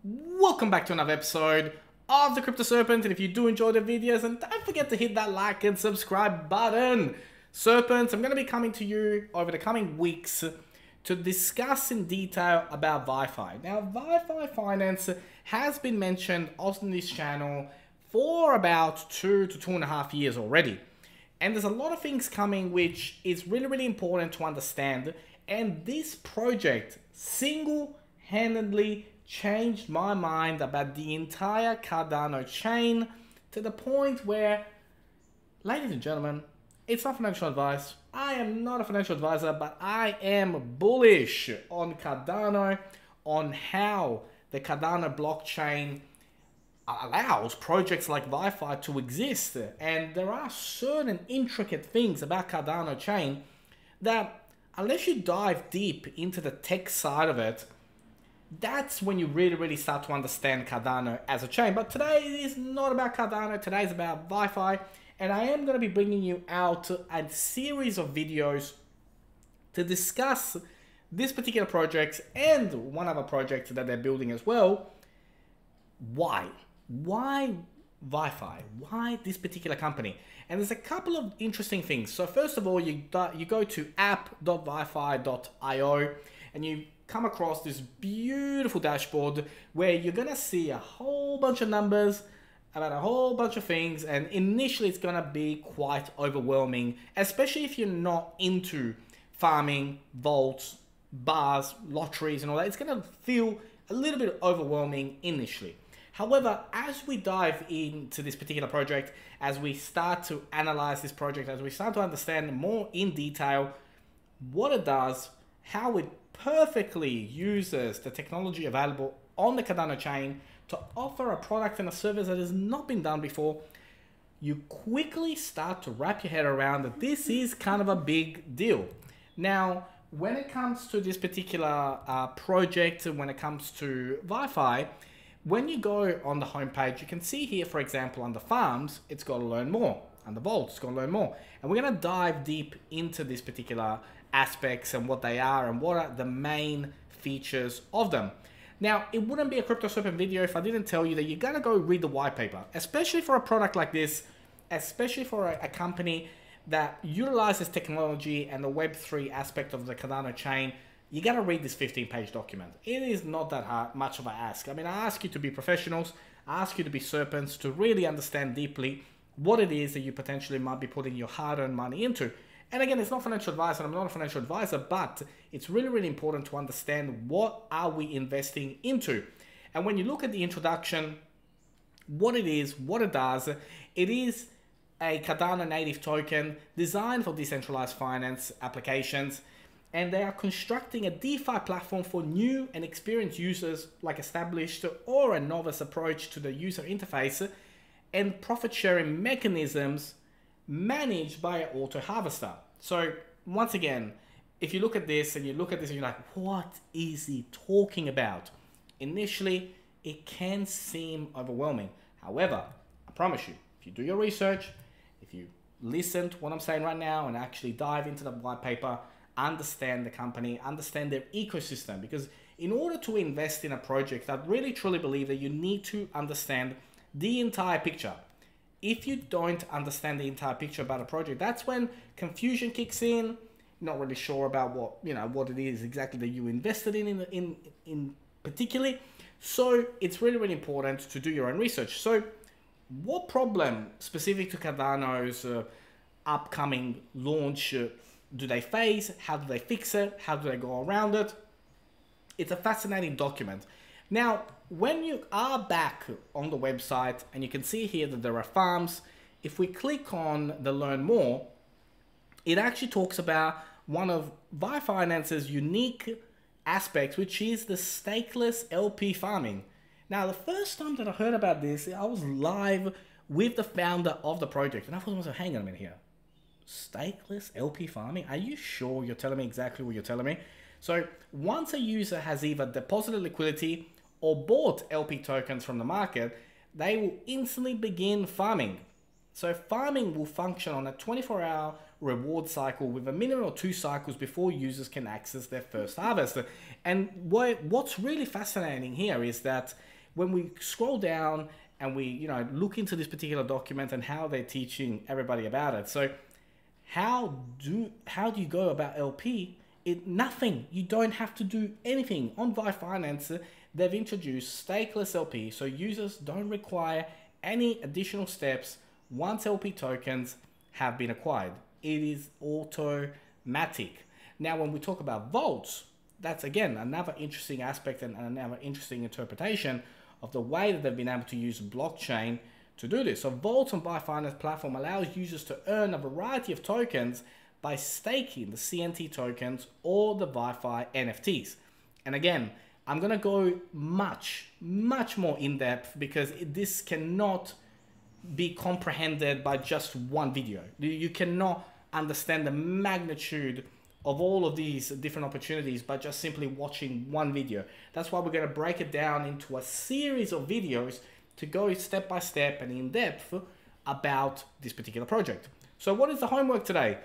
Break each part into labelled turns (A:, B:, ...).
A: Welcome back to another episode of the Crypto Serpent, and if you do enjoy the videos, and don't forget to hit that like and subscribe button. Serpents, I'm going to be coming to you over the coming weeks to discuss in detail about VyFi. Now, VyFinance has been mentioned on this channel for about 2 to 2.5 years already. And there's a lot of things coming which is really important to understand. And this project single-handedly changed my mind about the entire Cardano chain to the point where, ladies and gentlemen, it's not financial advice. I am not a financial advisor, but I am bullish on Cardano, on how the Cardano blockchain allows projects like VyFi to exist. And there are certain intricate things about Cardano chain that, unless you dive deep into the tech side of it, that's when you really start to understand Cardano as a chain. But today is not about Cardano, today is about VyFi, and I am going to be bringing you out a series of videos to discuss this particular project and one other project that they're building as well. Why VyFi? Why this particular company? And there's a couple of interesting things. So first of all, you go to app.vyfi.io and you come across this beautiful dashboard where you're gonna see a whole bunch of numbers about a whole bunch of things, and initially it's gonna be quite overwhelming, especially if you're not into farming, vaults, bars, lotteries and all that. It's gonna feel a little bit overwhelming initially. However, as we dive into this particular project, as we start to analyze this project, as we start to understand more in detail what it does, how it perfectly uses the technology available on the Cardano chain to offer a product and a service that has not been done before, you quickly start to wrap your head around that this is kind of a big deal. Now, when it comes to this particular project, when it comes to VyFi, when you go on the homepage, you can see here, for example, under farms, it's got to learn more. Under vault, it's got to learn more. And we're going to dive deep into this particular aspects and what they are and what are the main features of them. Now, it wouldn't be a Crypto Serpent video if I didn't tell you that you gotta go read the white paper, especially for a product like this, especially for a company that utilizes technology and the Web3 aspect of the Cardano chain. You gotta read this 15-page document. It is not that much of an ask. I mean, I ask you to be professionals, I ask you to be serpents, to really understand deeply what it is that you potentially might be putting your hard-earned money into. And again, it's not financial advice, and I'm not a financial advisor, but it's really important to understand what are we investing into. And when you look at the introduction, what it is, what it does, it is a Cardano native token designed for decentralized finance applications, and they are constructing a DeFi platform for new and experienced users, like established or a novice approach to the user interface, and profit-sharing mechanisms managed by an auto harvester. So once again, if you look at this and you're like, what is he talking about? Initially, it can seem overwhelming. However, I promise you, if you do your research, if you listen to what I'm saying right now and actually dive into the white paper, understand the company, understand their ecosystem, because in order to invest in a project, I really truly believe that you need to understand the entire picture. If you don't understand the entire picture about a project, that's when confusion kicks in. Not really sure about what it is exactly that you invested in particularly. So it's really important to do your own research. So what problem specific to Cardano's upcoming launch do they face? How do they fix it? How do they go around it? It's a fascinating document. Now, when you are back on the website and you can see here that there are farms, if we click on the learn more, it actually talks about one of VyFinance's unique aspects, which is the stakeless LP farming. Now, the first time that I heard about this, I was live with the founder of the project, and I thought to myself, hang on a minute here. Stakeless LP farming? Are you sure you're telling me exactly what you're telling me? So once a user has either deposited liquidity or bought LP tokens from the market, they will instantly begin farming. So farming will function on a 24-hour reward cycle with a minimum of 2 cycles before users can access their first harvest. And what's really fascinating here is that when we scroll down and we look into this particular document and how they're teaching everybody about it. So how do you go about LP? Nothing. You don't have to do anything. On VyFinance, they've introduced stakeless LP, so users don't require any additional steps once LP tokens have been acquired. It is automatic. Now, when we talk about vaults, that's again another interesting aspect and another interesting interpretation of the way that they've been able to use blockchain to do this. So vaults on VyFinance platform allows users to earn a variety of tokens by staking the CNT tokens or the VyFi NFTs. And again, I'm gonna go much more in depth because this cannot be comprehended by just one video. You cannot understand the magnitude of all of these different opportunities by just simply watching one video. That's why we're going to break it down into a series of videos to go step by step and in depth about this particular project. So what is the homework today?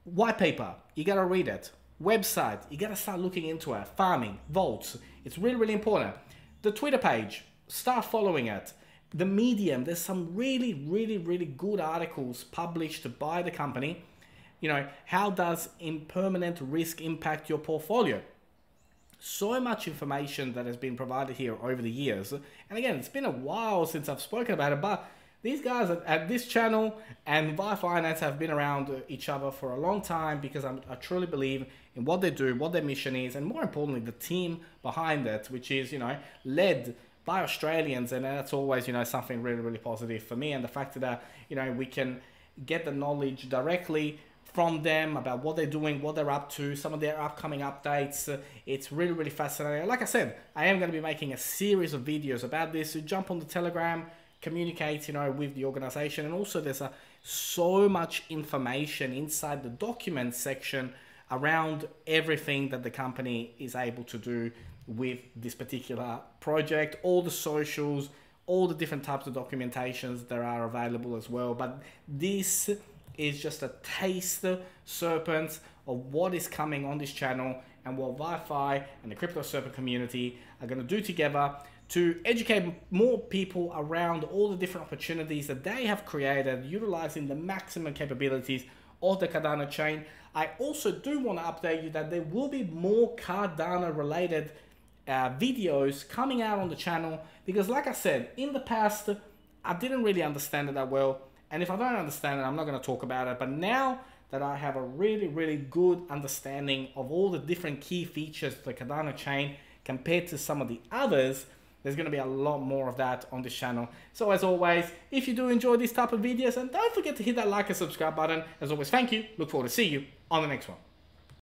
A: White paper, you got to read it. Website, you got to start looking into it. Farming, vaults, it's really important. The Twitter page, start following it. The Medium, there's some really good articles published by the company. How does impermanent risk impact your portfolio? So much information that has been provided here over the years. And again, it's been a while since I've spoken about it, but these guys at this channel and VyFinance have been around each other for a long time because I truly believe in what they do, what their mission is, and more importantly, the team behind it, which is, led by Australians, and that's always, something really positive for me. And the fact that, we can get the knowledge directly from them about what they're doing, what they're up to, some of their upcoming updates. It's really fascinating. Like I said, I am going to be making a series of videos about this. So jump on the Telegram, communicate, with the organization. And also there's so much information inside the document section around everything that the company is able to do with this particular project, all the socials, all the different types of documentations that are available as well. But this is just a taste, serpent, of what is coming on this channel and what VyFi and the Crypto Serpent community are going to do together to educate more people around all the different opportunities that they have created, utilizing the maximum capabilities of the Cardano chain. I also do want to update you that there will be more Cardano related videos coming out on the channel, because like I said, in the past, I didn't really understand it that well. And if I don't understand it, I'm not going to talk about it. But now that I have a really good understanding of all the different key features of the Cardano chain compared to some of the others, there's going to be a lot more of that on this channel. So as always, if you do enjoy these type of videos, and don't forget to hit that like and subscribe button. As always, thank you. Look forward to see you on the next one.